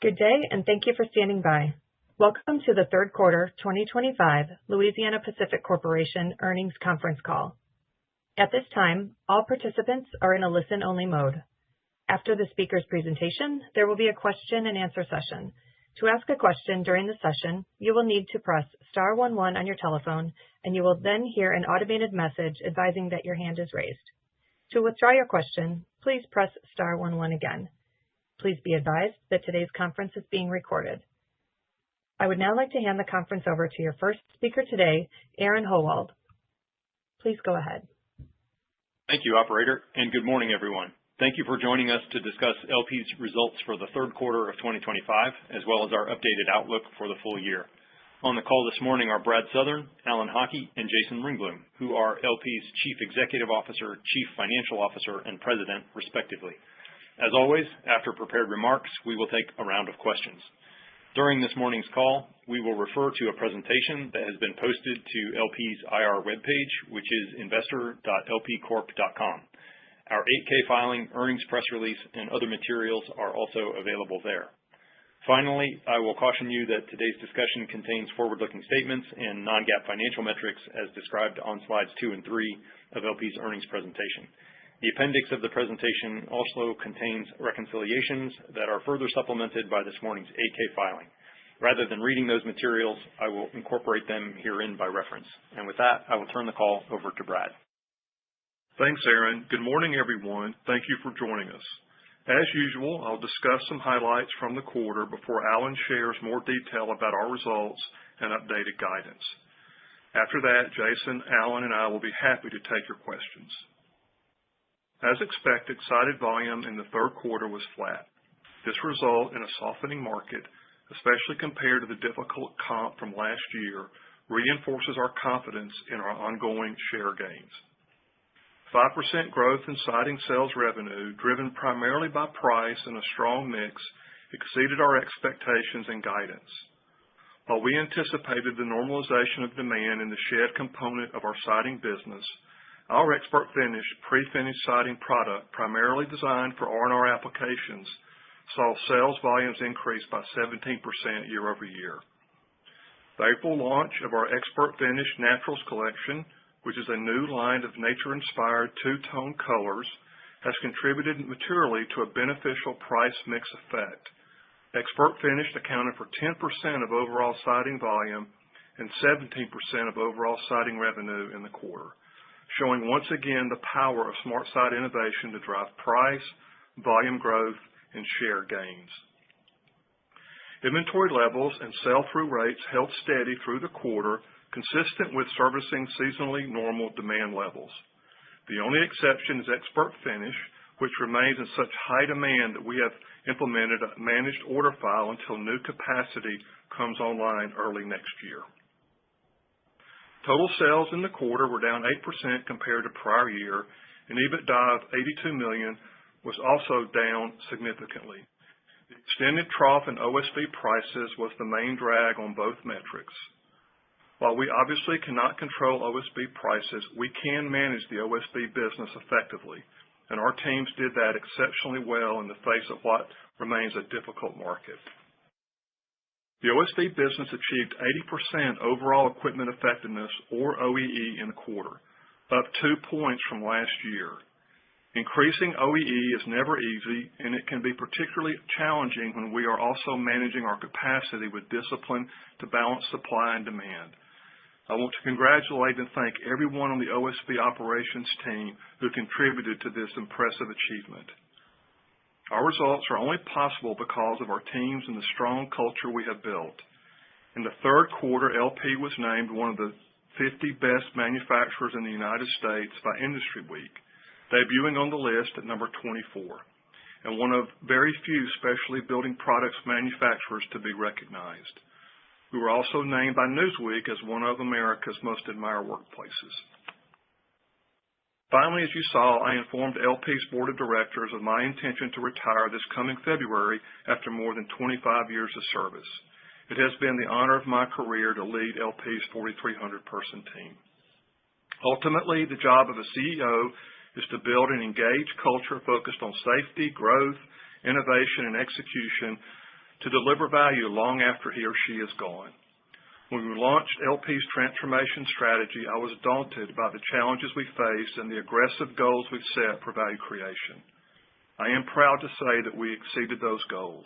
Good day, and thank you for standing by. Welcome to the third quarter 2025 Louisiana Pacific Corporation earnings conference call. At this time, all participants are in a listen-only mode. After the speaker's presentation, there will be a question-and-answer session. To ask a question during the session, you will need to press star 11 on your telephone, and you will then hear an automated message advising that your hand is raised. To withdraw your question, please press star 11 again. Please be advised that today's conference is being recorded. I would now like to hand the conference over to your first speaker today, Aaron Howald. Please go ahead. Thank you, Operator, and good morning, everyone. Thank you for joining us to discuss LP's results for the third quarter of 2025, as well as our updated outlook for the full year. On the call this morning are Brad Southern, Alan Hockey, and Jason Ringblom, who are LP's Chief Executive Officer, Chief Financial Officer, and President, respectively. As always, after prepared remarks, we will take a round of questions. During this morning's call, we will refer to a presentation that has been posted to LP's IR webpage, which is investor.lpcorp.com. Our 8K filing, earnings press release, and other materials are also available there. Finally, I will caution you that today's discussion contains forward-looking statements and non-GAAP financial metrics as described on slides 2 and 3 of LP's earnings presentation. The appendix of the presentation also contains reconciliations that are further supplemented by this morning's 8K filing. Rather than reading those materials, I will incorporate them herein by reference. And with that, I will turn the call over to Brad. Thanks, Aaron. Good morning, everyone. Thank you for joining us. As usual, I'll discuss some highlights from the quarter before Alan shares more detail about our results and updated guidance. After that, Jason, Alan, and I will be happy to take your questions. As expected, sided volume in the third quarter was flat. This result in a softening market, especially compared to the difficult comp from last year, reinforces our confidence in our ongoing share gains. 5% growth in siding sales revenue, driven primarily by price and a strong mix, exceeded our expectations and guidance. While we anticipated the normalization of demand in the shed component of our siding business, our expert finish, pre-finished siding product, primarily designed for R&R applications, saw sales volumes increase by 17% year over year. The April launch of our Expert Finish Naturals collection, which is a new line of nature-inspired two-tone colors, has contributed materially to a beneficial price mix effect. Expert Finish accounted for 10% of overall siding volume and 17% of overall siding revenue in the quarter, showing once again the power of SmartSide innovation to drive price, volume growth, and share gains. Inventory levels and sell-through rates held steady through the quarter, consistent with servicing seasonally normal demand levels. The only exception is Expert Finish, which remains in such high demand that we have implemented a managed order file until new capacity comes online early next year. Total sales in the quarter were down 8% compared to prior year, and EBITDA of $82 million was also down significantly. The extended trough in OSB prices was the main drag on both metrics. While we obviously cannot control OSB prices, we can manage the OSB business effectively, and our teams did that exceptionally well in the face of what remains a difficult market. The OSB business achieved 80% overall equipment effectiveness, or OEE, in the quarter, up 2 points from last year. Increasing OEE is never easy, and it can be particularly challenging when we are also managing our capacity with discipline to balance supply and demand. I want to congratulate and thank everyone on the OSB operations team who contributed to this impressive achievement. Our results are only possible because of our teams and the strong culture we have built. In the third quarter, LP was named one of the 50 best manufacturers in the United States by Industry Week, debuting on the list at number 24, and one of very few specialty building products manufacturers to be recognized. We were also named by Newsweek as one of America's most admired workplaces. Finally, as you saw, I informed LP's board of directors of my intention to retire this coming February after more than 25 years of service. It has been the honor of my career to lead LP's 4,300-person team. Ultimately, the job of a CEO is to build an engaged culture focused on safety, growth, innovation, and execution to deliver value long after he or she is gone. When we launched LP's transformation strategy, I was daunted by the challenges we faced and the aggressive goals we've set for value creation. I am proud to say that we exceeded those goals.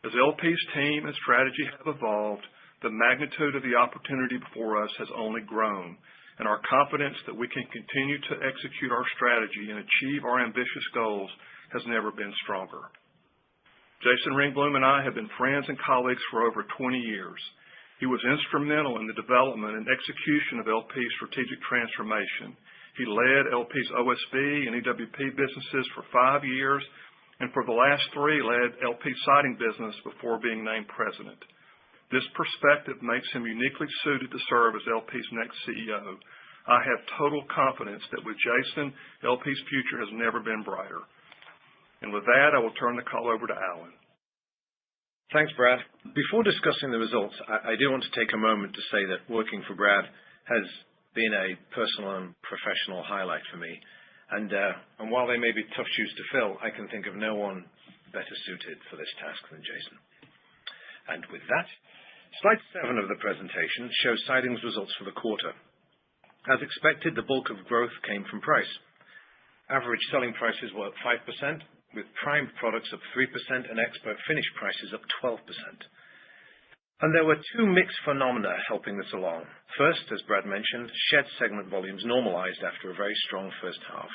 As LP's team and strategy have evolved, the magnitude of the opportunity before us has only grown, and our confidence that we can continue to execute our strategy and achieve our ambitious goals has never been stronger. Jason Ringblom and I have been friends and colleagues for over 20 years. He was instrumental in the development and execution of LP's strategic transformation. He led LP's OSB and EWP businesses for 5 years, and for the last 3 led LP's siding business before being named president. This perspective makes him uniquely suited to serve as LP's next CEO. I have total confidence that with Jason, LP's future has never been brighter. And with that, I will turn the call over to Alan. Thanks, Brad. Before discussing the results, I do want to take a moment to say that working for Brad has been a personal and professional highlight for me. And while they may be tough shoes to fill, I can think of no one better suited for this task than Jason. And with that, slide 7 of the presentation shows siding's results for the quarter. As expected, the bulk of growth came from price. Average selling prices were up 5%, with primed products up 3% and expert finish prices up 12%. And there were 2 mixed phenomena helping this along. First, as Brad mentioned, shed segment volumes normalized after a very strong first half.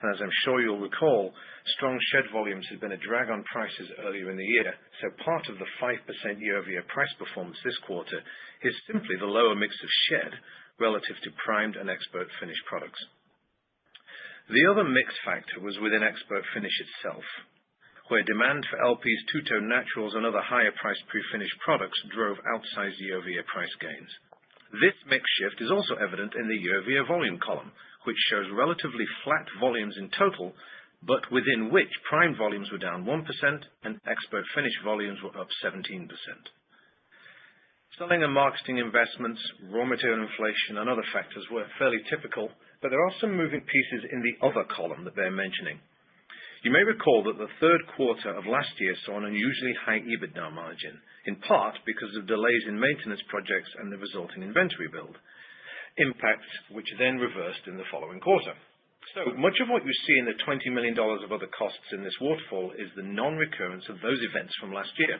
And as I'm sure you'll recall, strong shed volumes had been a drag on prices earlier in the year, so part of the 5% year-over-year price performance this quarter is simply the lower mix of shed relative to primed and expert finish products. The other mix factor was within expert finish itself, where demand for LP's two-tone naturals and other higher-priced pre-finished products drove outsized year-over-year price gains. This mix shift is also evident in the year-over-year volume column, which shows relatively flat volumes in total, but within which primed volumes were down 1% and expert finish volumes were up 17%. Selling and marketing investments, raw material inflation, and other factors were fairly typical, but there are some moving pieces in the other column that bear mentioning. You may recall that the third quarter of last year saw an unusually high EBITDA margin, in part because of delays in maintenance projects and the resulting inventory build, impacts which then reversed in the following quarter. So much of what you see in the $20 million of other costs in this waterfall is the non-recurrence of those events from last year.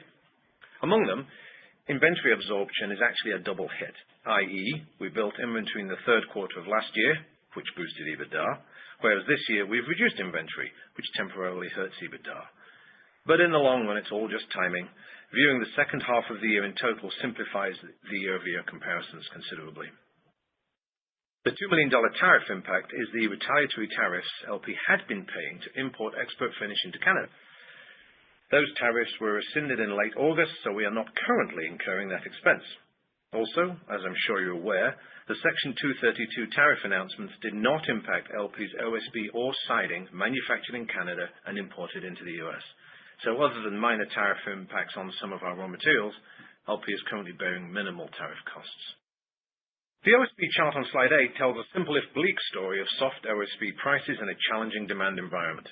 Among them, inventory absorption is actually a double hit, i.e., we built inventory in the third quarter of last year, which boosted EBITDA, whereas this year we've reduced inventory, which temporarily hurts EBITDA. But in the long run, it's all just timing. Viewing the second half of the year in total simplifies the year-over-year comparisons considerably. The $2 million tariff impact is the retaliatory tariffs LP had been paying to import expert finish into Canada. Those tariffs were rescinded in late August, so we are not currently incurring that expense. Also, as I'm sure you're aware, the Section 232 tariff announcements did not impact LP's OSB or siding manufactured in Canada and imported into the US. So other than minor tariff impacts on some of our raw materials, LP is currently bearing minimal tariff costs. The OSB chart on slide 8 tells a simple if bleak story of soft OSB prices in a challenging demand environment.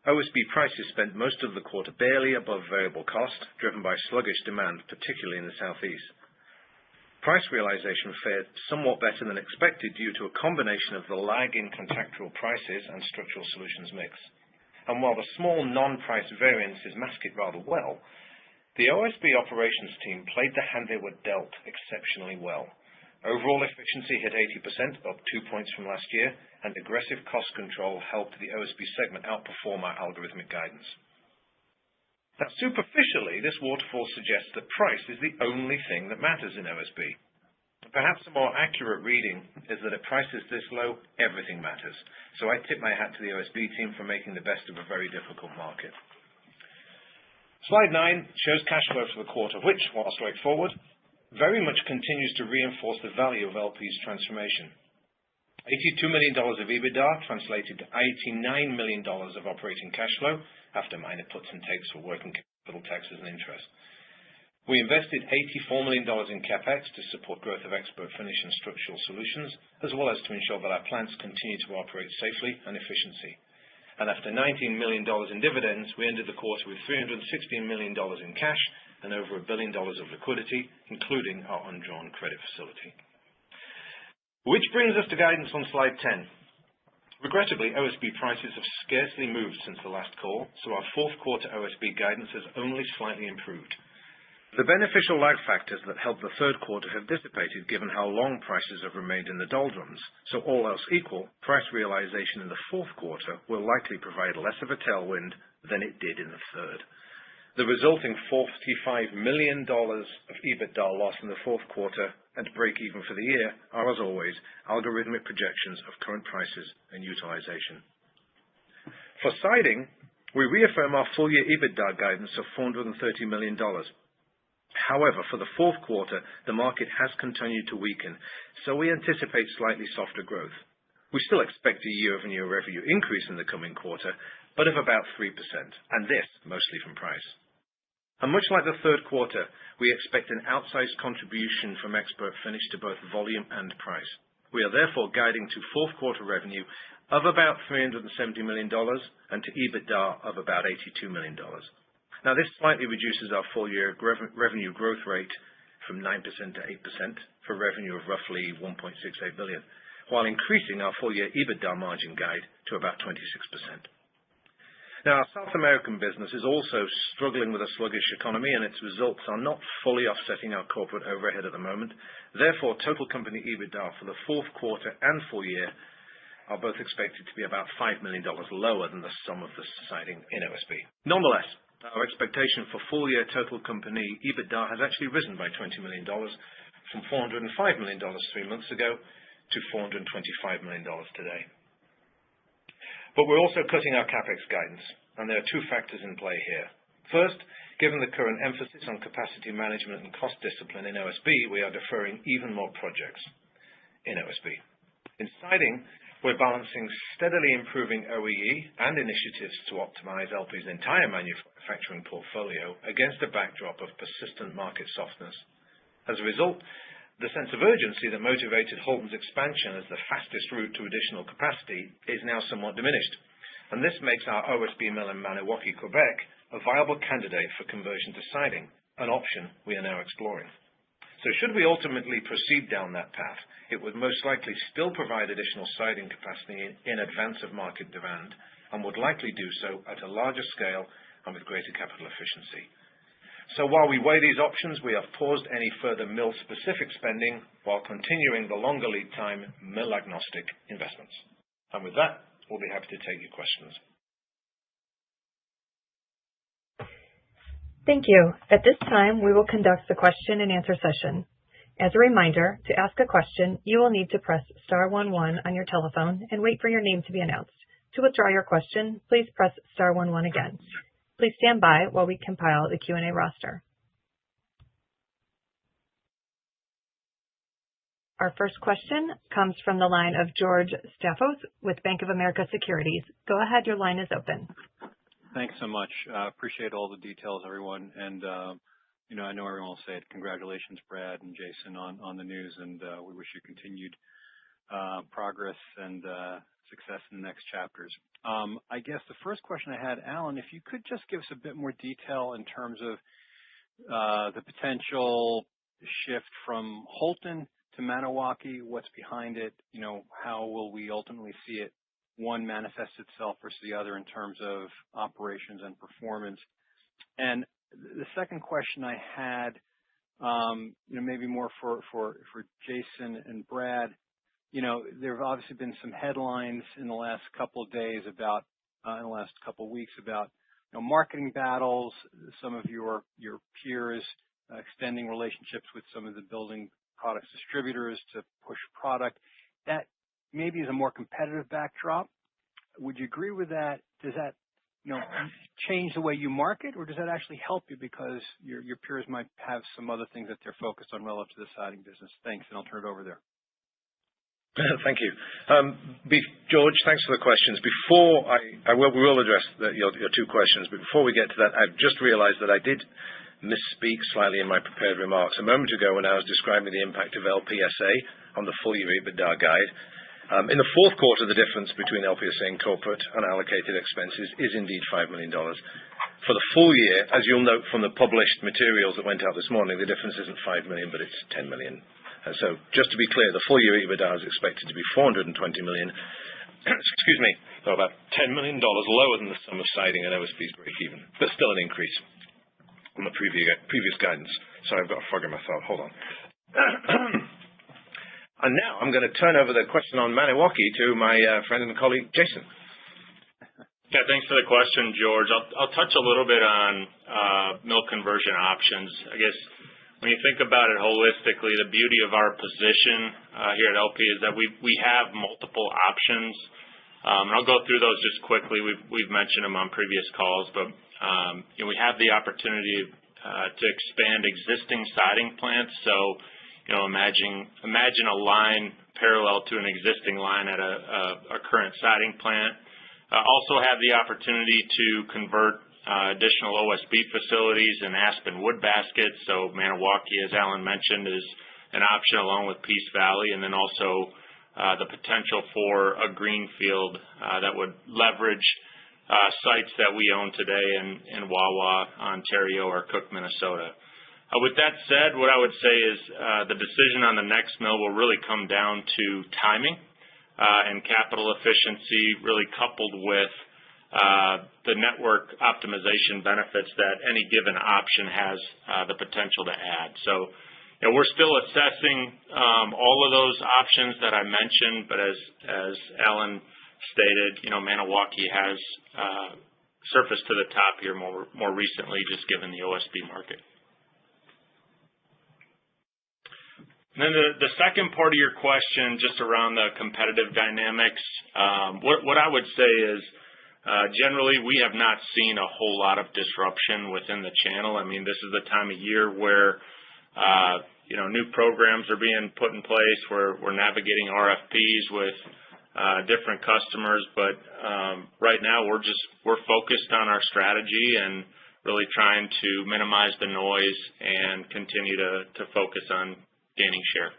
OSB prices spent most of the quarter barely above variable cost, driven by sluggish demand, particularly in the southeast. Price realization fared somewhat better than expected due to a combination of the lag in contractual prices and structural solutions mix. And while the small non-price variances mask it rather well, the OSB operations team played the hand they were dealt exceptionally well. Overall efficiency hit 80%, up 2 points from last year, and aggressive cost control helped the OSB segment outperform our algorithmic guidance. Now, superficially, this waterfall suggests that price is the only thing that matters in OSB. Perhaps a more accurate reading is that at prices this low, everything matters. So I tip my hat to the OSB team for making the best of a very difficult market. Slide 9 shows cash flow for the quarter, which, while straightforward, very much continues to reinforce the value of LP's transformation. $82 million of EBITDA translated to $89 million of operating cash flow after minor puts and takes for working capital, taxes, and interest. We invested $84 million in CapEx to support growth of expert finish and structural solutions, as well as to ensure that our plants continue to operate safely and efficiently. And after $19 million in dividends, we ended the quarter with $316 million in cash and over $1 billion of liquidity, including our undrawn credit facility. Which brings us to guidance on slide 10. Regrettably, OSB prices have scarcely moved since the last call, so our fourth quarter OSB guidance has only slightly improved. The beneficial lag factors that helped the third quarter have dissipated given how long prices have remained in the doldrums, so all else equal, price realization in the fourth quarter will likely provide less of a tailwind than it did in the third. The resulting $45 million of EBITDA loss in the fourth quarter and break even for the year are, as always, algorithmic projections of current prices and utilization. For siding, we reaffirm our full-year EBITDA guidance of $430 million. However, for the fourth quarter, the market has continued to weaken, so we anticipate slightly softer growth. We still expect a year-over-year revenue increase in the coming quarter, but of about 3%, and this mostly from price. And much like the third quarter, we expect an outsized contribution from Expert Finish to both volume and price. We are therefore guiding to fourth quarter revenue of about $370 million and to EBITDA of about $82 million. Now, this slightly reduces our full-year revenue growth rate from 9% to 8% for revenue of roughly $1.68 billion, while increasing our full-year EBITDA margin guide to about 26%. Now, our South American business is also struggling with a sluggish economy, and its results are not fully offsetting our corporate overhead at the moment. Therefore, total company EBITDA for the fourth quarter and full year are both expected to be about $5 million lower than the sum of the siding in OSB. Nonetheless, our expectation for full-year total company EBITDA has actually risen by $20 million from $405 million 3 months ago to $425 million today. But we're also cutting our CapEx guidance, and there are two factors in play here. First, given the current emphasis on capacity management and cost discipline in OSB, we are deferring even more projects in OSB. In siding, we're balancing steadily improving OEE and initiatives to optimize LP's entire manufacturing portfolio against a backdrop of persistent market softness. As a result, the sense of urgency that motivated Holton's expansion as the fastest route to additional capacity is now somewhat diminished, and this makes our OSB mill in Maniwaki, Quebec, a viable candidate for conversion to siding, an option we are now exploring. So should we ultimately proceed down that path, it would most likely still provide additional siding capacity in advance of market demand and would likely do so at a larger scale and with greater capital efficiency. So while we weigh these options, we have paused any further mill-specific spending while continuing the longer lead time mill-agnostic investments. And with that, we'll be happy to take your questions. Thank you. At this time, we will conduct the question and answer session. As a reminder, to ask a question, you will need to press star 11 on your telephone and wait for your name to be announced. To withdraw your question, please press star 11 again. Please stand by while we compile the Q&A roster. Our first question comes from the line of George Staphos with Bank of America Securities. Go ahead, your line is open. Thanks so much. Appreciate all the details, everyone. And, I know everyone will say it. Congratulations, Brad and Jason, on the news, and we wish you continued progress and success in the next chapters. I guess the first question I had, Alan, if you could just give us a bit more detail in terms of the potential shift from Holton to Maniwaki, what's behind it, how will we ultimately see it, one, manifest itself versus the other in terms of operations and performance. And the second question I had, maybe more for Jason and Brad, there have obviously been some headlines in the last couple of days about, in the last couple of weeks about, marketing battles, some of your peers extending relationships with some of the building products distributors to push product. That maybe is a more competitive backdrop. Would you agree with that? Does that, change the way you market, or does that actually help you because your peers might have some other things that they're focused on relative to the siding business? Thanks, and I'll turn it over there. Thank you. George, thanks for the questions. Before we will address your two questions, but before we get to that, I've just realized that I did misspeak slightly in my prepared remarks a moment ago when I was describing the impact of LPSA on the full year EBITDA guide. In the fourth quarter, the difference between LPSA and corporate unallocated expenses is indeed $5 million. For the full year, as you'll note from the published materials that went out this morning, the difference isn't $5 million, but it's $10 million. So just to be clear, the full year EBITDA is expected to be $420 million, excuse me, so about $10 million lower than the sum of siding and OSB's break-even, but still an increase from the previous guidance. Sorry, I've got a frog in my throat. Hold on. And now I'm going to turn over the question on Maniwaki to my friend and colleague, Jason. Yeah, thanks for the question, George. I'll touch a little bit on mill conversion options. I guess when you think about it holistically, the beauty of our position here at LP is that we have multiple options. And I'll go through those just quickly. We've mentioned them on previous calls, but we have the opportunity to expand existing siding plants. So imagine a line parallel to an existing line at a current siding plant. Also have the opportunity to convert additional OSB facilities and aspen wood baskets. So Maniwaki, as Alan mentioned, is an option along with Peace Valley, and then also the potential for a greenfield that would leverage sites that we own today in Wawa, Ontario, or Cook, Minnesota. With that said, what I would say is the decision on the next mill will really come down to timing and capital efficiency, really coupled with the network optimization benefits that any given option has the potential to add. So we're still assessing all of those options that I mentioned, but as Alan stated, Maniwaki has surfaced to the top here more recently, just given the OSB market. And then the second part of your question, just around the competitive dynamics, what I would say is generally we have not seen a whole lot of disruption within the channel. I mean, this is the time of year where new programs are being put in place. We're navigating RFPs with different customers, but right now we're focused on our strategy and really trying to minimize the noise and continue to focus on gaining share.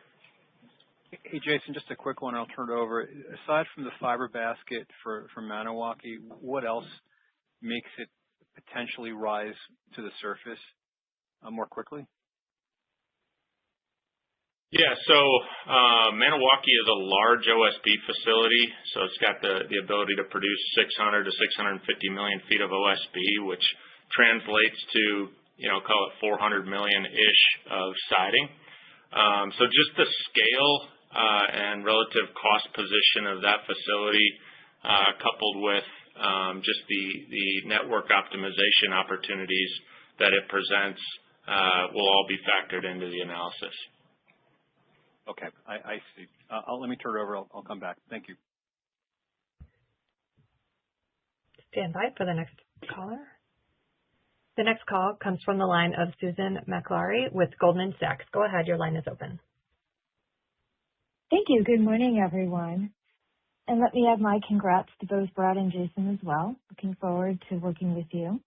Hey, Jason, just a quick one. I'll turn it over. Aside from the fiber basket for Maniwaki, what else makes it potentially rise to the surface more quickly? Yeah, so Maniwaki is a large OSB facility, so it's got the ability to produce 600 to 650 million feet of OSB, which translates to, call it 400 million-ish of siding. So just the scale and relative cost position of that facility, coupled with just the network optimization opportunities that it presents, will all be factored into the analysis. Okay, I see. Let me turn it over. I'll come back. Thank you. Stand by for the next caller. The next call comes from the line of Susan Maklari with Goldman Sachs. Go ahead. Your line is open. Thank you. Good morning, everyone. And let me add my congrats to both Brad and Jason as well. Looking forward to working with you.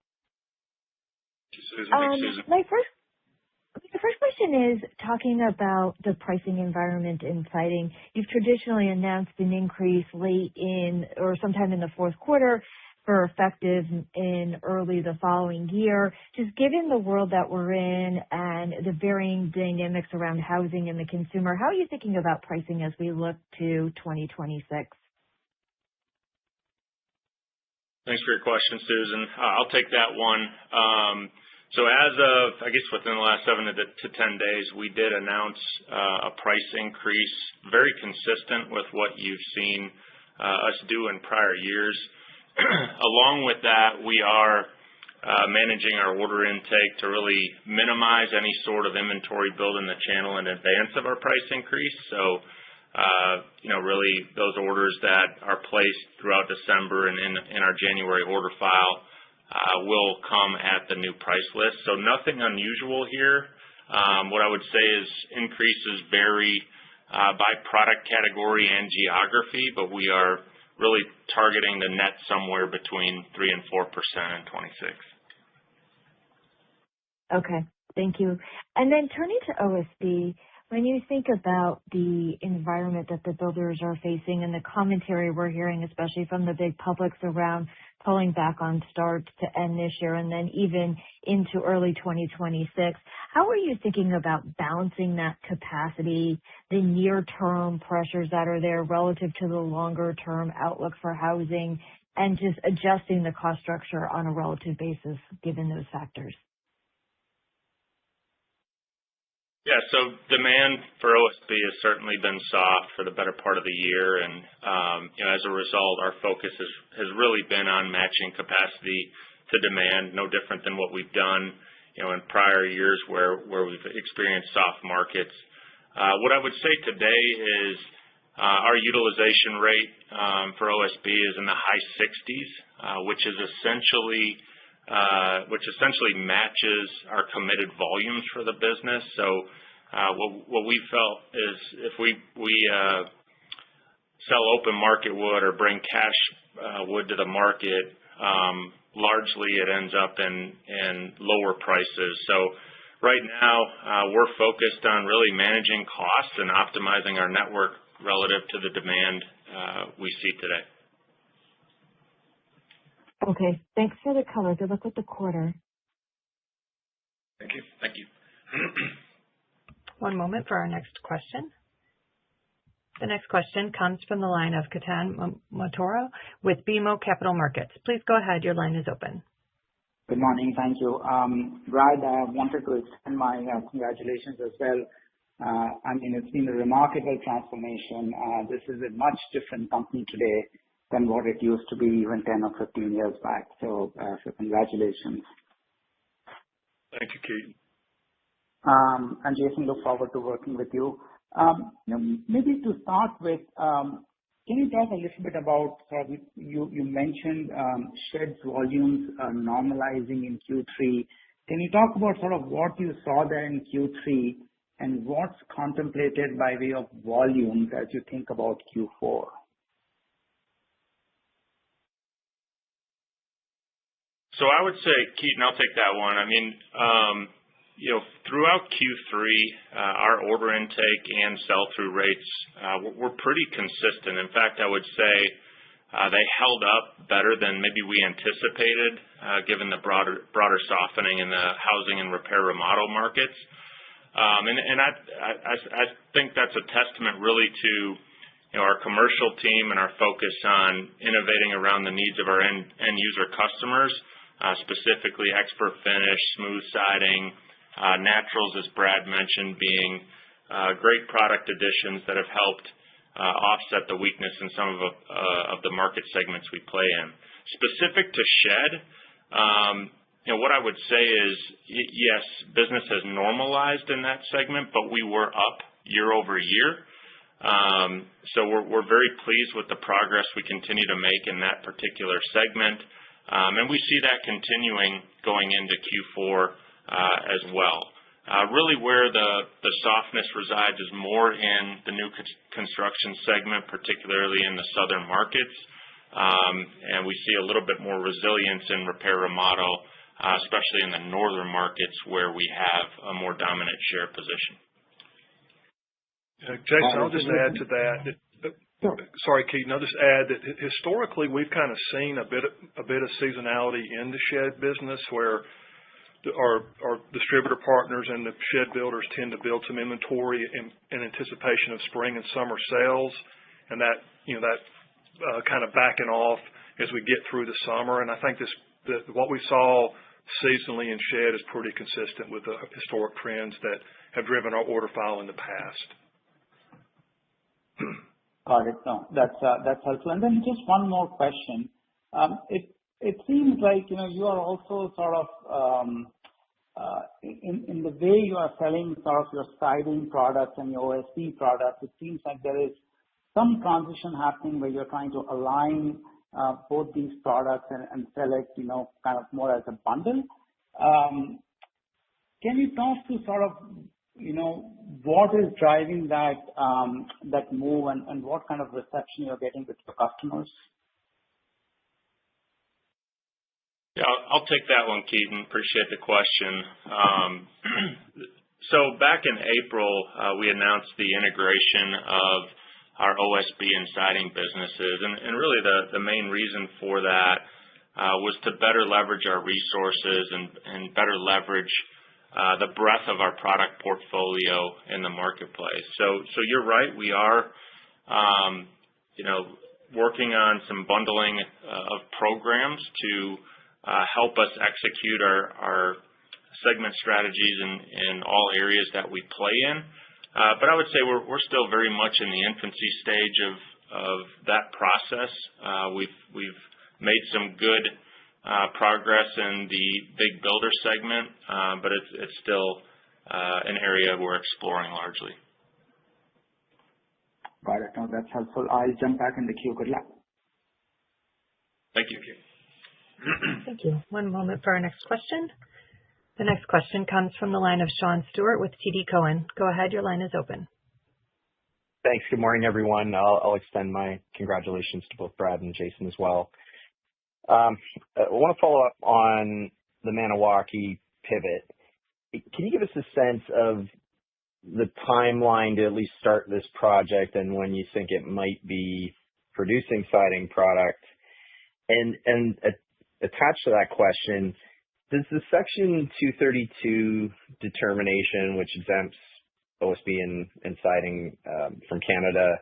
Thank you, Susan. Thanks, Susan. My first question is talking about the pricing environment in siding. You've traditionally announced an increase late in or sometime in the fourth quarter for effective in early the following year. Just given the world that we're in and the varying dynamics around housing and the consumer, how are you thinking about pricing as we look to 2026? Thanks for your question, Susan. I'll take that one. So as of, I guess, within the last 7 to 10 days, we did announce a price increase very consistent with what you've seen us do in prior years. Along with that, we are managing our order intake to really minimize any sort of inventory build in the channel in advance of our price increase. So, really those orders that are placed throughout December and in our January order file will come at the new price list. So nothing unusual here. What I would say is increases vary by product category and geography, but we are really targeting the net somewhere between 3% and 4% in 26. Okay, thank you. And then turning to OSB, When you think about the environment that the builders are facing and the commentary we're hearing, especially from the big publics around pulling back on starts to end this year and then even into early 2026, how are you thinking about balancing that capacity, the near-term pressures that are there relative to the longer-term outlook for housing, and just adjusting the cost structure on a relative basis given those factors? Yeah, so demand for OSB has certainly been soft for the better part of the year, and as a result, our focus has really been on matching capacity to demand, no different than what we've done, in prior years where we've experienced soft markets. What I would say today is our utilization rate for OSB is in the high 60s, which essentially matches our committed volumes for the business. So what we felt is if we sell open market wood or bring cash wood to the market, largely it ends up in lower prices. So right now we're focused on really managing costs and optimizing our network relative to the demand we see today. Okay. Thanks for the color. Good luck with the quarter. Thank you. Thank you. One moment for our next question. The next question comes from the line of Ketan Mamtora with BMO Capital Markets. Please go ahead. Your line is open. Good morning. Thank you. Brad, I wanted to extend my congratulations as well. It's been a remarkable transformation. This is a much different company today than what it used to be even 10 or 15 years back. So congratulations. Thank you, Keaton. And Jason, look forward to working with you. Maybe to start with, can you talk a little bit about, you mentioned sheds volumes normalizing in Q3. Can you talk about sort of what you saw there in Q3 and what's contemplated by way of volumes as you think about Q4? So I would say, Keaton, I'll take that one. Throughout Q3, our order intake and sell-through rates were pretty consistent. In fact, I would say they held up better than maybe we anticipated, given the broader softening in the housing and repair remodel markets. I think that's a testament really to our commercial team and our focus on innovating around the needs of our end user customers, specifically expert finish, smooth siding, naturals, as Brad mentioned, being great product additions that have helped offset the weakness in some of the market segments we play in. Specific to shed, what I would say is, yes, business has normalized in that segment, but we were up year over year. So we're very pleased with the progress we continue to make in that particular segment. And we see that continuing going into Q4 as well. Really where the softness resides is more in the new construction segment, particularly in the southern markets. And we see a little bit more resilience in repair remodel, especially in the northern markets where we have a more dominant share position. Jason, I'll just add to that. Sorry, Keaton. I'll just add that historically we've kind of seen a bit of seasonality in the shed business where our distributor partners and the shed builders tend to build some inventory in anticipation of spring and summer sales, and that kind of backing off as we get through the summer. And I think what we saw seasonally in shed is pretty consistent with the historic trends that have driven our order file in the past. Got it. No, that's helpful. And then just one more question. It seems like you are also sort of in the way you are selling sort of your siding products and your OSB products. It seems like there is some transition happening where you're trying to align both these products and sell it, kind of more as a bundle. Can you talk to sort of what is driving that move and what kind of reception you're getting with your customers? Yeah, I'll take that one, Keaton. Appreciate the question. So back in April, we announced the integration of our OSB and siding businesses, and really the main reason for that was to better leverage our resources and better leverage the breadth of our product portfolio in the marketplace. So you're right, we are, working on some bundling of programs to help us execute our segment strategies in all areas that we play in. But I would say we're still very much in the infancy stage of that process. We've made some good progress in the big builder segment, but it's still an area we're exploring largely. Got it. No, that's helpful. I'll jump back in the queue. Good luck. Thank you. Thank you. One moment for our next question. The next question comes from the line of Sean Stewart with TD Cowen. Go ahead. Your line is open. Thanks. Good morning, everyone. I'll extend my congratulations to both Brad and Jason as well. I want to follow up on the Maniwaki pivot. Can you give us a sense of the timeline to at least start this project and when you think it might be producing siding product? And attached to that question, does the Section 232 determination, which exempts OSB and siding from Canada,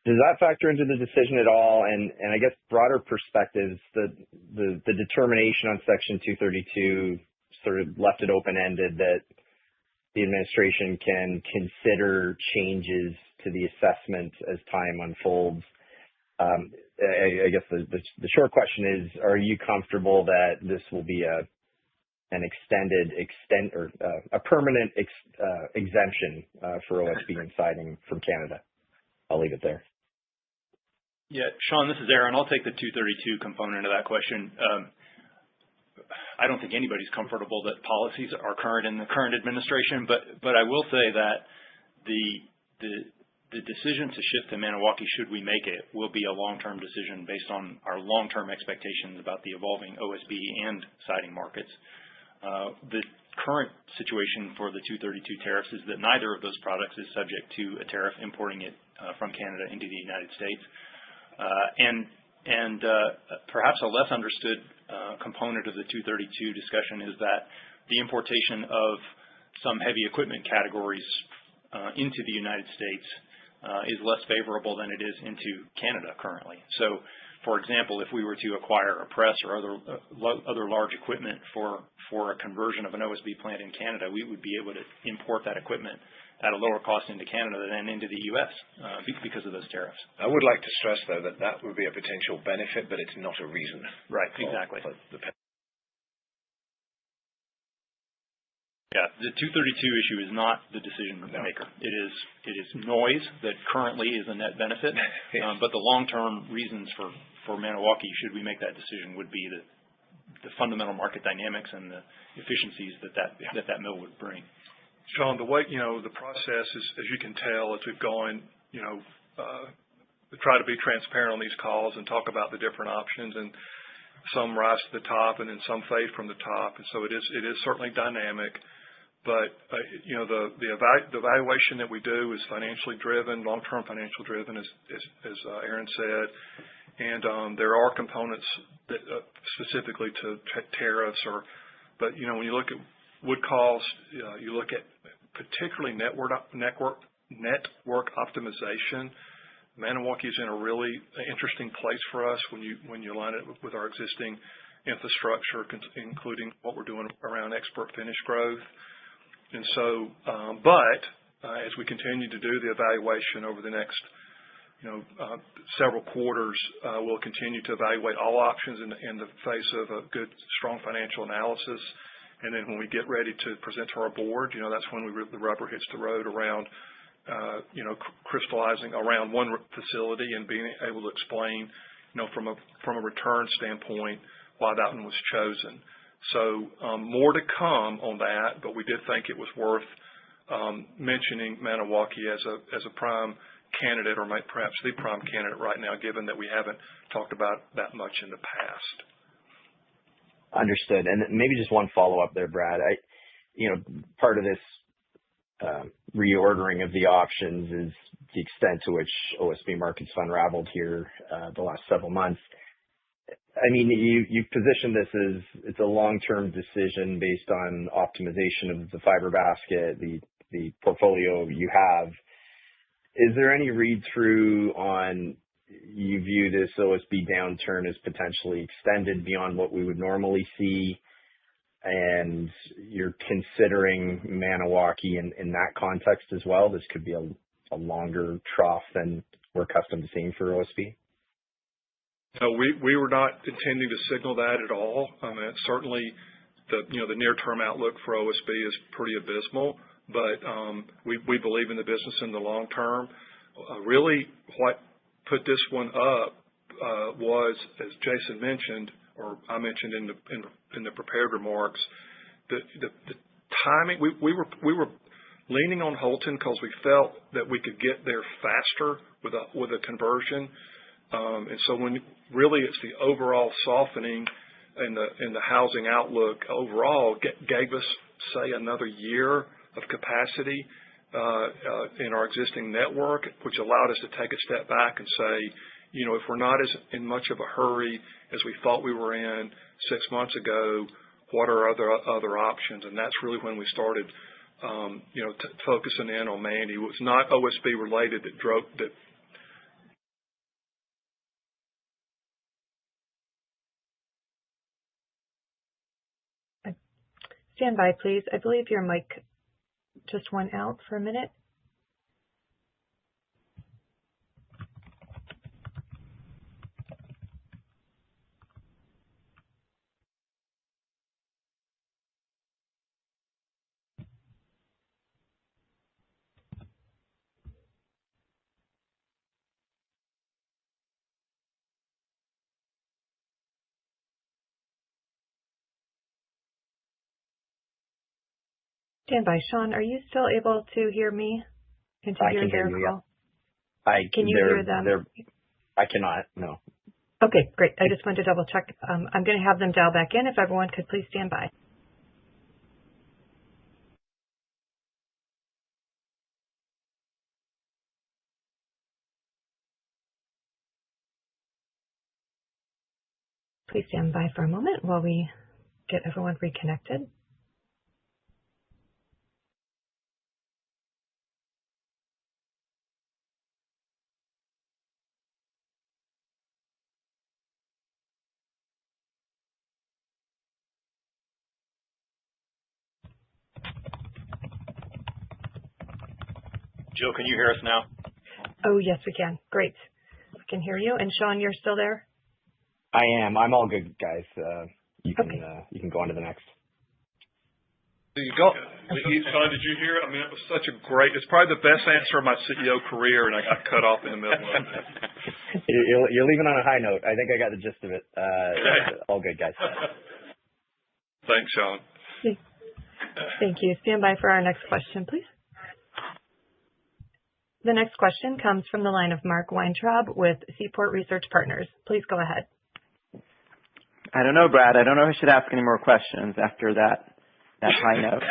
does that factor into the decision at all? And I guess broader perspectives, the determination on Section 232 sort of left it open-ended that the administration can consider changes to the assessment as time unfolds. I guess the short question is, are you comfortable that this will be a permanent exemption for OSB and siding from Canada? I'll leave it there. Yeah, Sean, this is Aaron. I'll take the 232 component of that question. I don't think anybody's comfortable that policies are current in the current administration, but I will say that the decision to shift to Maniwaki, should we make it, will be a long-term decision based on our long-term expectations about the evolving OSB and siding markets. The current situation for the 232 tariffs is that neither of those products is subject to a tariff importing it from Canada into the United States. And perhaps a less understood component of the 232 discussion is that the importation of some heavy equipment categories into the United States is less favorable than it is into Canada currently. So, for example, if we were to acquire a press or other large equipment for a conversion of an OSB plant in Canada, we would be able to import that equipment at a lower cost into Canada than into the U.S. Because of those tariffs. I would like to stress, though, that would be a potential benefit, but it's not a reason. Right, exactly. Yeah, the 232 issue is not the decision maker. It is noise that currently is a net benefit, yes. But the long-term reasons for Maniwaki, should we make that decision, would be the fundamental market dynamics and the efficiencies that mill would bring. Sean, the way, the process is, as you can tell, as we've gone, try to be transparent on these calls and talk about the different options, and some rise to the top and then some fade from the top. And so it is certainly dynamic, but, the evaluation that we do is financially driven, long-term financial driven, as Aaron said. And there are components that specifically to tariffs but when you look at wood cost, you look at particularly network optimization. Maniwaki is in a really interesting place for us when you line it with our existing infrastructure, including what we're doing around expert finish growth. And so, as we continue to do the evaluation over the next several quarters, we'll continue to evaluate all options in the face of a good, strong financial analysis. And then when we get ready to present to our board, that's when the rubber hits the road around, crystallizing around one facility and being able to explain, from a return standpoint, why that one was chosen. So more to come on that, but we did think it was worth mentioning Maniwaki as a prime candidate, or perhaps the prime candidate right now, given that we haven't talked about that much in the past. Understood. And maybe just one follow-up there, Brad. Part of this reordering of the options is the extent to which OSB markets unraveled here the last several months. I mean, you positioned this as it's a long-term decision based on optimization of the fiber basket, the portfolio you have. Is there any read-through on you view this OSB downturn as potentially extended beyond what we would normally see, and you're considering Maniwaki in that context as well? This could be a longer trough than we're accustomed to seeing for OSB? No, we were not intending to signal that at all. I mean, certainly the near-term outlook for OSB is pretty abysmal, but we believe in the business in the long term. Really, what put this one up was, as Jason mentioned, or I mentioned in the prepared remarks, the timing. We were leaning on Houlton because we felt that we could get there faster with a conversion. And so when really it's the overall softening in the housing outlook overall gave us, say, another year of capacity in our existing network, which allowed us to take a step back and say, if we're not in much of a hurry as we thought we were in 6 months ago, what are other options? And that's really when we started, focusing in on Mandy. It was not OSB related that drove that. Stand by, please. I believe your mic just went out for a minute. Stand by. Sean, are you still able to hear me? And to I hear can hear their you, call? yeah. Can you hear them? I cannot, no. Okay, great. I just wanted to double check. I'm going to have them dial back in. If everyone could please stand by. Please stand by for a moment while we get everyone reconnected. Jill, can you hear us now? Oh, yes, we can. Great. We can hear you. And Sean, you're still there? I am. I'm all good, guys. You can go on to the next. You go. Sean, did you hear it? I mean, it was such a great. It's probably the best answer of my CEO career, and I got cut off in the middle of it. You're leaving on a high note. I think I got the gist of it. All good, guys. Thanks, Sean. Thank you. Stand by for our next question, please. The next question comes from the line of Mark Weintraub with Seaport Research Partners. Please go ahead. I don't know, Brad. I don't know if I should ask any more questions after that high note.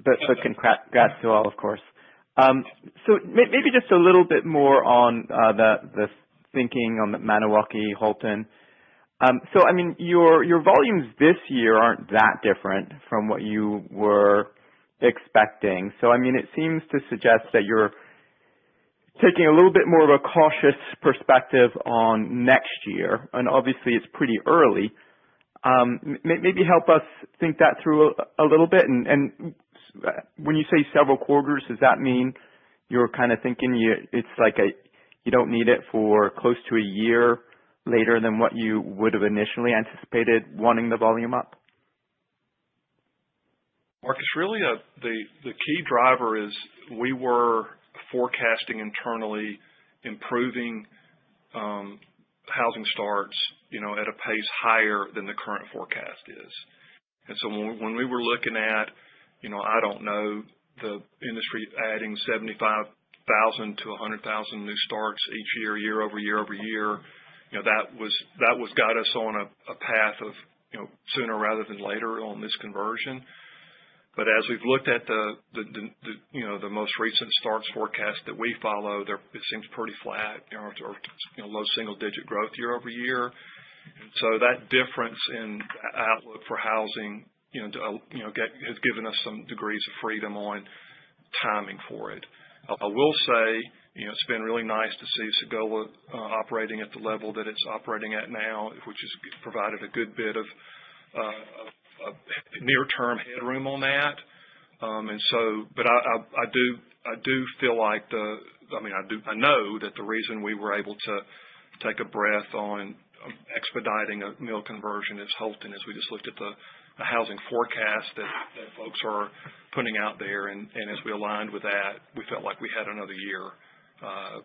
but congrats to all, of course. So maybe just a little bit more on the thinking on the Maniwaki, Houlton. So I mean, your volumes this year aren't that different from what you were expecting. So I mean, it seems to suggest that you're taking a little bit more of a cautious perspective on next year, and obviously it's pretty early. Maybe help us think that through a little bit. And when you say several quarters, does that mean you're kind of thinking it's like you don't need it for close to a year later than what you would have initially anticipated wanting the volume up? Mark, it's really the key driver is we were forecasting internally improving housing starts, at a pace higher than the current forecast is. And so when we were looking at, I don't know, the industry adding 75,000 to 100,000 new starts each year over year, that was got us on a path of, sooner rather than later on this conversion. But as we've looked at the most recent starts forecast that we follow, it seems pretty flat, or low single-digit growth year over year. And so that difference in outlook for housing, has given us some degrees of freedom on timing for it. I will say, it's been really nice to see Segola operating at the level that it's operating at now, which has provided a good bit of near-term headroom on that. But I do feel like I know that the reason we were able to take a breath on expediting a mill conversion is Holton, as we just looked at the housing forecast that folks are putting out there, and as we aligned with that, we felt like we had another year of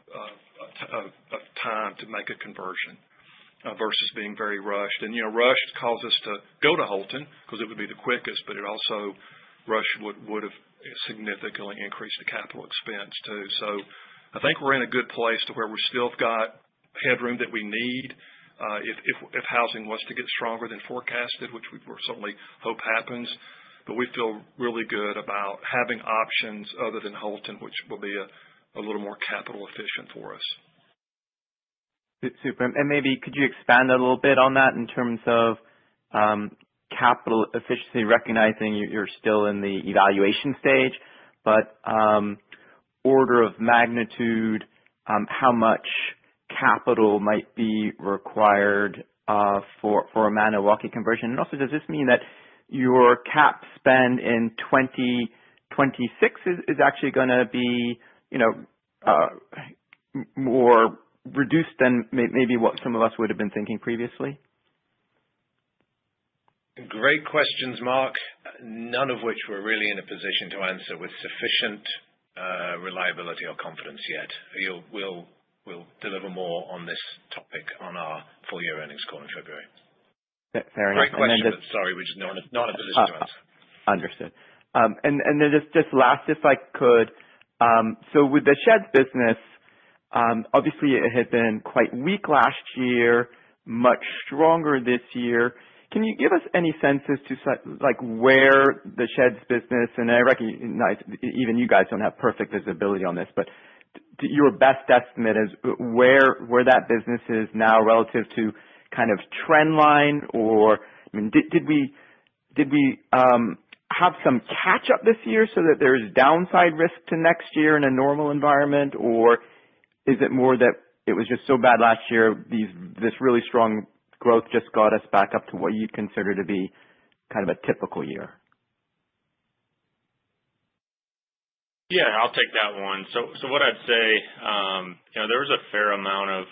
time to make a conversion versus being very rushed. And rushed caused us to go to Holton because it would be the quickest, but it also would have significantly increased the capital expense too. So I think we're in a good place to where we still got headroom that we need. If housing was to get stronger than forecasted, which we certainly hope happens, but we feel really good about having options other than Holton, which will be a little more capital efficient for us. Super. And maybe could you expand a little bit on that in terms of capital efficiency, recognizing you're still in the evaluation stage, but order of magnitude, how much capital might be required for a Maniwaki conversion? And also, does this mean that your cap spend in 2026 is actually going to be, more reduced than maybe what some of us would have been thinking previously? Great questions, Mark, none of which we're really in a position to answer with sufficient reliability or confidence yet. We'll deliver more on this topic on our full year earnings call in February. Fair enough. Great question, but sorry, we're just not in a position to answer. Understood. And then just last, if I could, so with the sheds business, obviously it had been quite weak last year, much stronger this year. Can you give us any sense as to where the sheds business, and I recognize even you guys don't have perfect visibility on this, but your best estimate is where that business is now relative to kind of trend line, or did we have some catch up this year so that there's downside risk to next year in a normal environment, or is it more that it was just so bad last year, this really strong growth just got us back up to what you consider to be kind of a typical year? Yeah, I'll take that one. So what I'd say, there was a fair amount of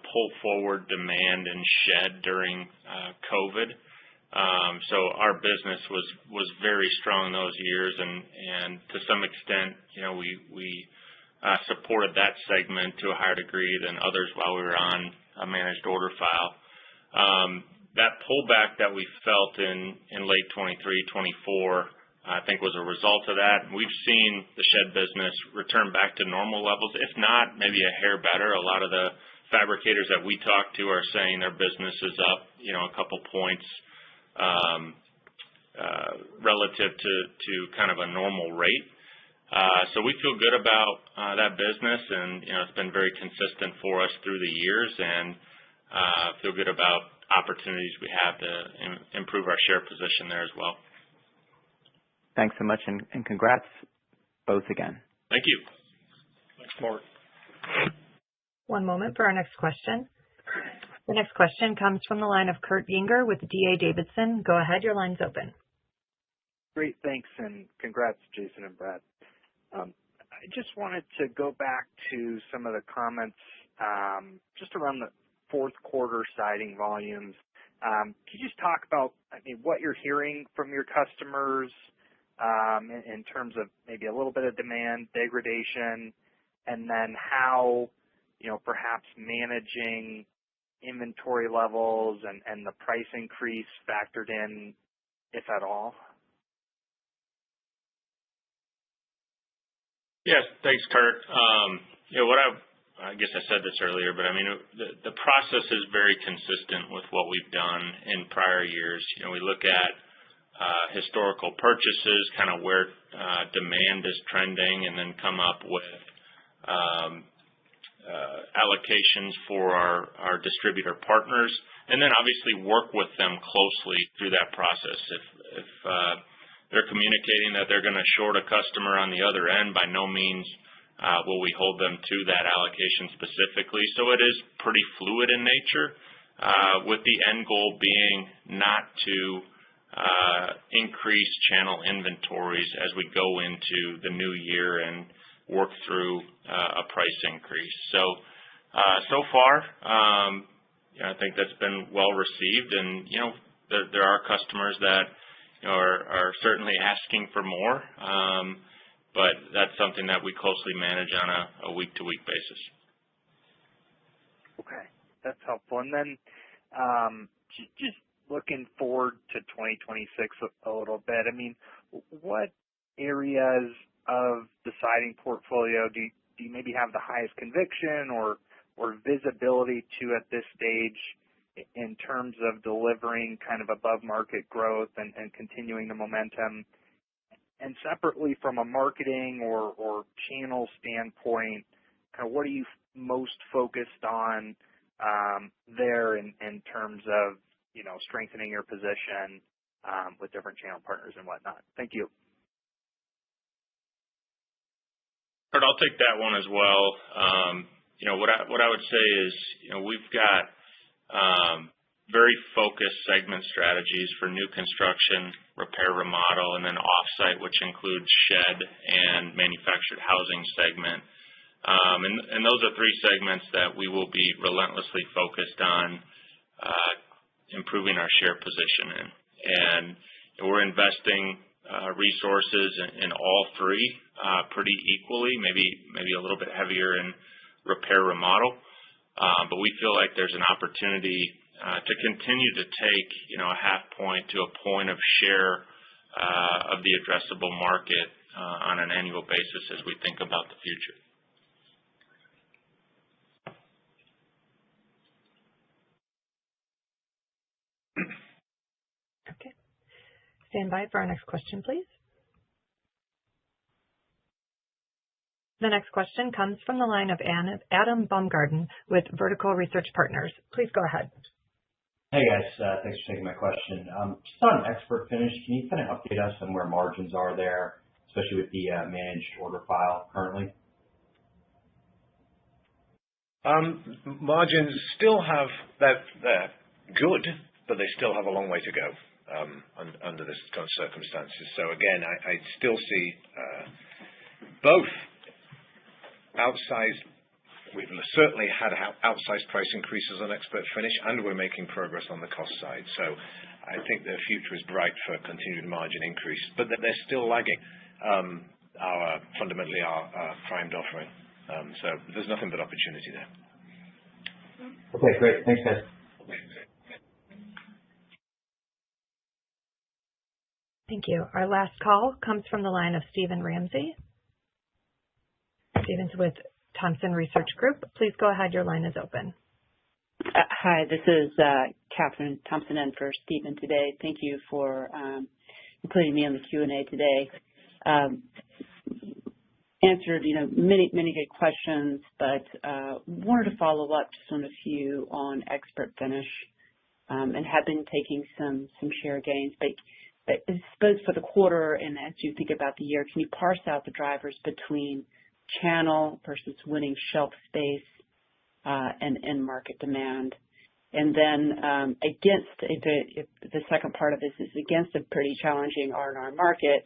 pull forward demand in shed during COVID. So our business was very strong those years, and to some extent, we supported that segment to a higher degree than others while we were on a managed order file. That pullback that we felt in late 23, 24, I think was a result of that. We've seen the shed business return back to normal levels, if not maybe a hair better. A lot of the fabricators that we talk to are saying their business is up, a couple points relative to kind of a normal rate. So we feel good about that business, and it's been very consistent for us through the years, and feel good about opportunities we have to improve our share position there as well. Thanks so much, and congrats both again. Thank you. Thanks, Mark. One moment for our next question. The next question comes from the line of Kurt Yinger with D.A. Davidson. Go ahead, your line's open. Great, thanks, and congrats, Jason and Brad. I just wanted to go back to some of the comments just around the fourth quarter siding volumes. Can you just talk about what you're hearing from your customers in terms of maybe a little bit of demand degradation, and then how perhaps managing inventory levels and the price increase factored in, if at all? Yes, thanks, Kurt. I guess I said this earlier, but the process is very consistent with what we've done in prior years. We look at historical purchases, kind of where demand is trending, and then come up with allocations for our distributor partners, and then obviously work with them closely through that process. If they're communicating that they're going to short a customer on the other end, by no means will we hold them to that allocation specifically. So it is pretty fluid in nature, with the end goal being not to increase channel inventories as we go into the new year and work through a price increase. So far, I think that's been well received, and there are customers that are certainly asking for more, but that's something that we closely manage on a week-to-week basis. Okay, that's helpful. And then just looking forward to 2026 a little bit, I mean, what areas of the siding portfolio do you maybe have the highest conviction or visibility to at this stage in terms of delivering kind of above market growth and continuing the momentum? And separately, from a marketing or channel standpoint, kind of what are you most focused on there in terms of strengthening your position with different channel partners and whatnot? Thank you. I'll take that one as well. What I would say is, we've got very focused segment strategies for new construction, repair, remodel, and then offsite, which includes shed and manufactured housing segment. And those are three segments that we will be relentlessly focused on improving our share position in. And we're investing resources in all three pretty equally, maybe a little bit heavier in repair, remodel. But we feel like there's an opportunity to continue to take a half point to a point of share of the addressable market on an annual basis as we think about the future. Okay. Stand by for our next question, please. The next question comes from the line of Adam Baumgarten with Vertical Research Partners. Please go ahead. Hey guys, thanks for taking my question. Just on expert finish, can you kind of update us on where margins are there, especially with the managed order file currently? Margins still have they're good, but they still have a long way to go under this kind of circumstances. So again, I still see both outsized. We've certainly had outsized price increases on expert finish, and we're making progress on the cost side. So I think the future is bright for continued margin increase, but they're still lagging fundamentally our primed offering. So there's nothing but opportunity there. Okay, great. Thanks, guys. Thank you. Our last call comes from the line of Steven Ramsey. Steven's with Thompson Research Group. Please go ahead. Your line is open. Hi, this is Catherine Thompson in for Stephen today. Thank you for including me on the Q&A today. Answered, many good questions, but wanted to follow up just on a few on expert finish, and have been taking some share gains. But I suppose for the quarter and as you think about the year, can you parse out the drivers between channel versus winning shelf space and end market demand? And then against the second part of this is against a pretty challenging R&R market,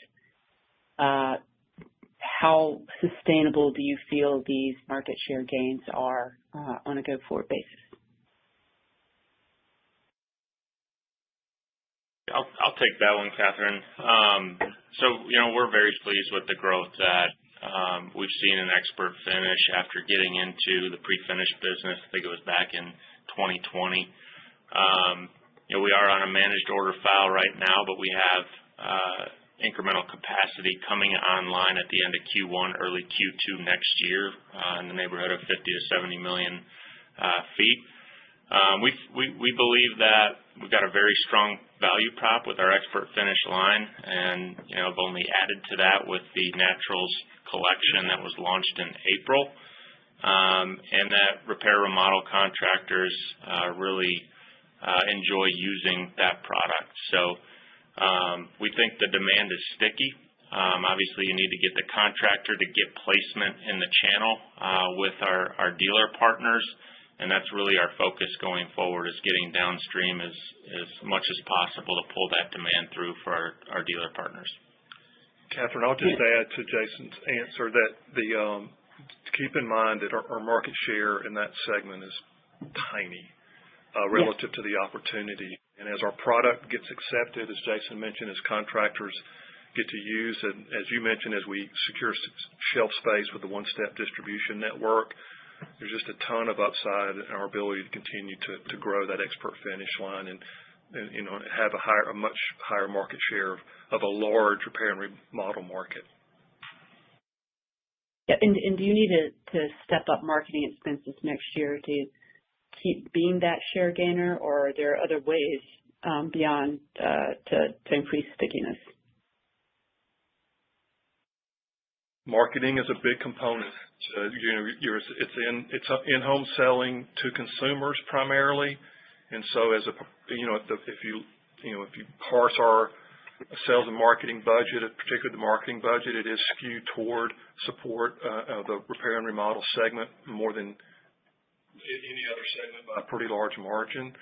how sustainable do you feel these market share gains are on a go-forward basis? I'll take that one, Catherine. So we're very pleased with the growth that we've seen in expert finish after getting into the pre-finished business. I think it was back in 2020. We are on a managed order file right now, but we have incremental capacity coming online at the end of Q1, early Q2 next year in the neighborhood of 50 to 70 million feet. We believe that we've got a very strong value prop with our expert finish line, and have only added to that with the Naturals collection that was launched in April, and that repair remodel contractors really enjoy using that product. So we think the demand is sticky. Obviously, you need to get the contractor to get placement in the channel with our dealer partners. And that's really our focus going forward, is getting downstream as much as possible to pull that demand through for our dealer partners. Catherine, I'll just add to Jason's answer that keep in mind that our market share in that segment is tiny relative to the opportunity. And as our product gets accepted, as Jason mentioned, as contractors get to use, and as you mentioned, as we secure shelf space with the one-step distribution network, there's just a ton of upside in our ability to continue to grow that expert finish line and have a much higher market share of a large repair and remodel market. Yeah, and do you need to step up marketing expenses next year to keep being that share gainer, or are there other ways beyond to increase stickiness? Marketing is a big component. It's in-home selling to consumers primarily, and so if you parse our sales and marketing budget, particularly the marketing budget, it is skewed toward support of the repair and remodel segment more than any other segment by a pretty large margin.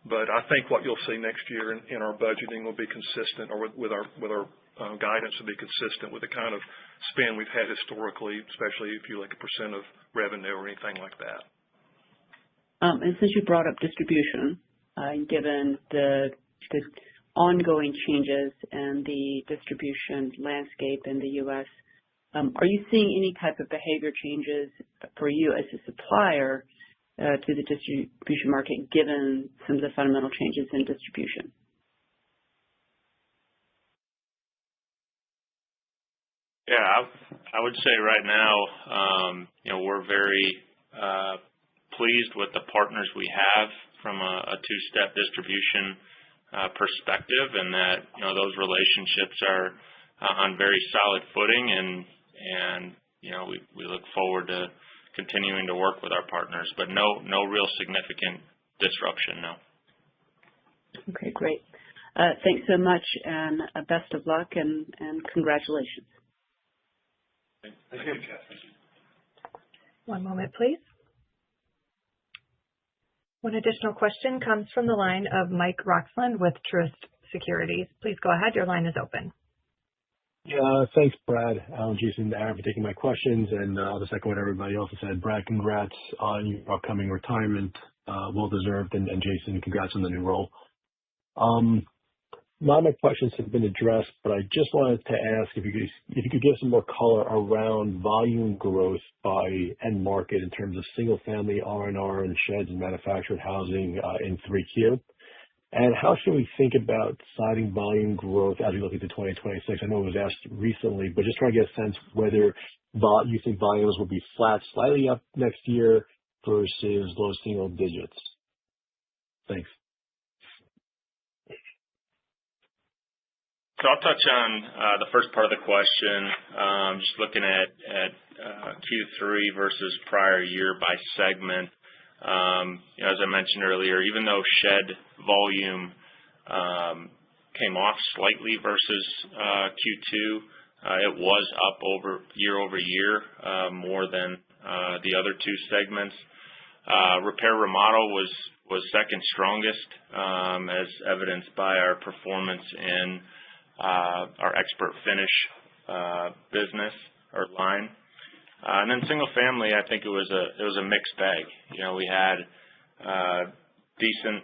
But I think what you'll see next year in our budgeting will be consistent, or with our guidance will be consistent with the kind of spend we've had historically, especially if you look at percent of revenue or anything like that. And since you brought up distribution, given the ongoing changes in the distribution landscape in the U.S., are you seeing any type of behavior changes for you as a supplier to the distribution market, given some of the fundamental changes in distribution? Yeah, I would say right now, we're very pleased with the partners we have from a two-step distribution perspective, and that those relationships are on very solid footing, and we look forward to continuing to work with our partners, but no real significant disruption, no. Okay, great. Thanks so much, and best of luck, and congratulations. Thank you, Catherine. One moment, please. One additional question comes from the line of Mike Roxland with Truist Securities. Please go ahead. Your line is open. Yeah, thanks, Brad, Jason, and Aaron, for taking my questions. And I'll just echo what everybody else has said. Brad, congrats on your upcoming retirement. Well deserved. And Jason, congrats on the new role. A lot of my questions have been addressed, but I just wanted to ask if you could give some more color around volume growth by end market in terms of single-family R&R and sheds and manufactured housing in 3Q. And how should we think about siding volume growth as we look into 2026? I know it was asked recently, but just trying to get a sense whether you think volumes will be flat, slightly up next year versus low single digits. Thanks. So I'll touch on the first part of the question, just looking at Q3 versus prior year by segment. As I mentioned earlier, even though shed volume came off slightly versus Q2, it was up year over year more than the other two segments. Repair remodel was second strongest, as evidenced by our performance in our expert finish business or line. And then single family, I think it was a mixed bag. We had decent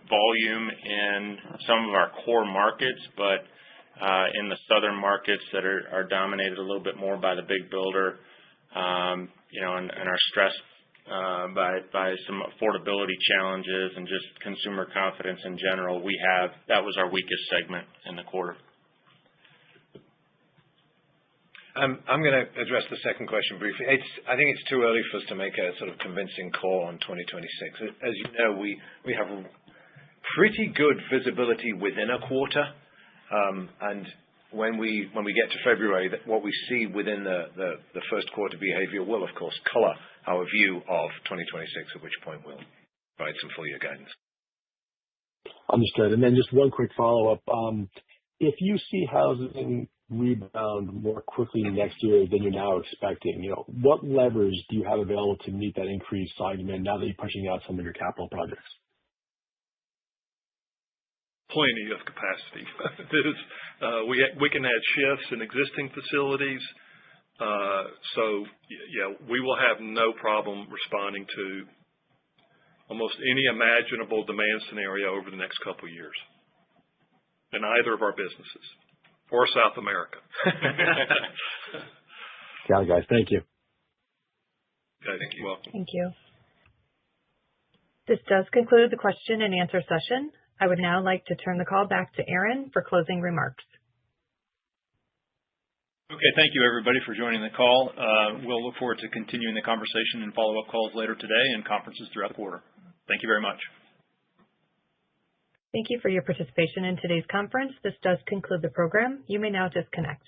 volume in some of our core markets, but in the southern markets that are dominated a little bit more by the big builder, and are stressed by some affordability challenges and just consumer confidence in general, that was our weakest segment in the quarter. I'm going to address the second question briefly. I think it's too early for us to make a sort of convincing call on 2026. As you know, we have pretty good visibility within a quarter, and when we get to February, what we see within the first quarter behavior will, of course, color our view of 2026, at which point we'll provide some full year guidance. Understood. And then just one quick follow-up. If you see housing rebound more quickly next year than you're now expecting, what levers do you have available to meet that increased side demand now that you're pushing out some of your capital projects? Plenty of capacity. We can add shifts in existing facilities. So, yeah, we will have no problem responding to almost any imaginable demand scenario over the next couple of years in either of our businesses or South America. Got it, guys. Thank you. Okay, thank you. Welcome. Thank you. This does conclude the question and answer session. I would now like to turn the call back to Aaron for closing remarks. Okay, thank you everybody for joining the call. We'll look forward to continuing the conversation and follow-up calls later today and conferences throughout the quarter. Thank you very much. Thank you for your participation in today's conference. This does conclude the program. You may now disconnect.